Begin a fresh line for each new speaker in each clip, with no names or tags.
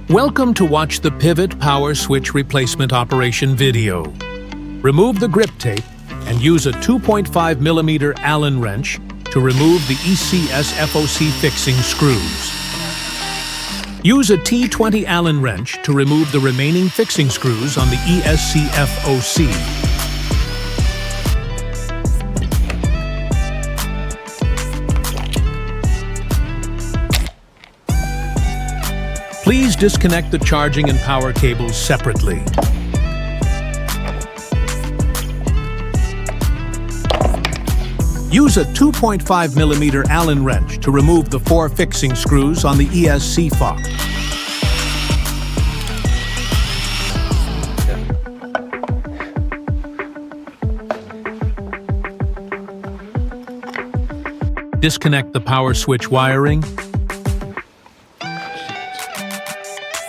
Welcome to watch the Pivot Power Switch Replacement Operation video. Remove the grip tape and use a 2.5mm Allen wrench to remove the ECS FOC fixing screws. Use a T20 Allen wrench to remove the remaining fixing screws on the ESC FOC. Please disconnect the charging and power cables separately. Use a 2.5mm Allen wrench to remove the 4 fixing screws on the ESC FOC. Disconnect the power switch wiring.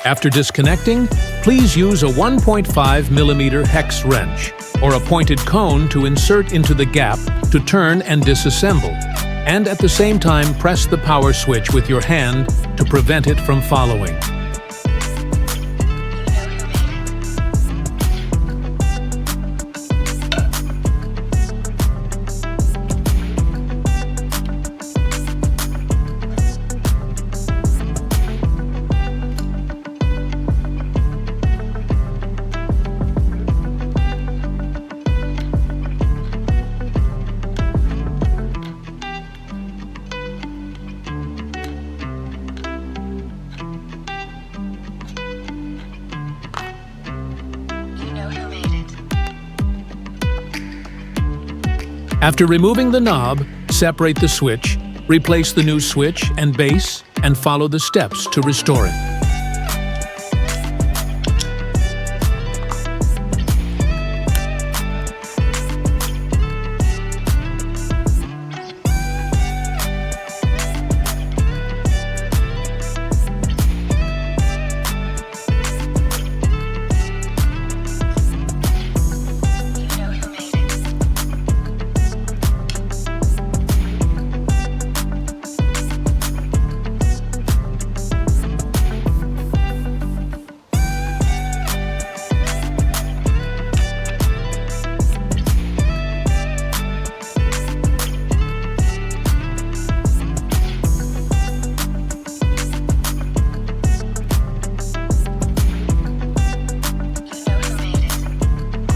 After disconnecting, please use a 1.5mm hex wrench or a pointed cone to insert into the gap to turn and disassemble, and at the same time press the power switch with your hand to prevent it from following. After removing the knob, separate the switch, replace the new switch and base, and follow the steps to restore it.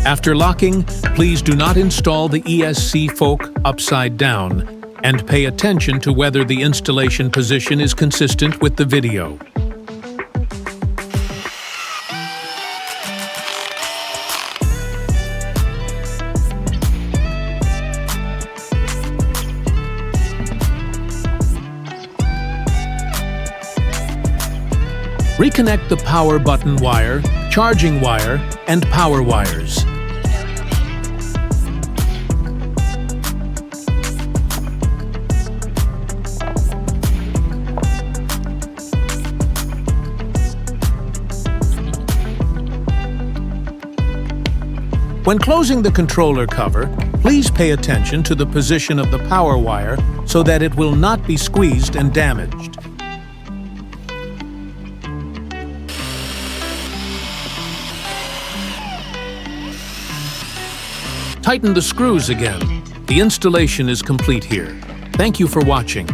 After locking, please do not install the ESC FOC upside down, and pay attention to whether the installation position is consistent with the video. Reconnect the power button wire, charging wire, and power wires. When closing the controller cover, please pay attention to the position of the power wire so that it will not be squeezed and damaged. Tighten the screws again. The installation is complete here. Thank you for watching.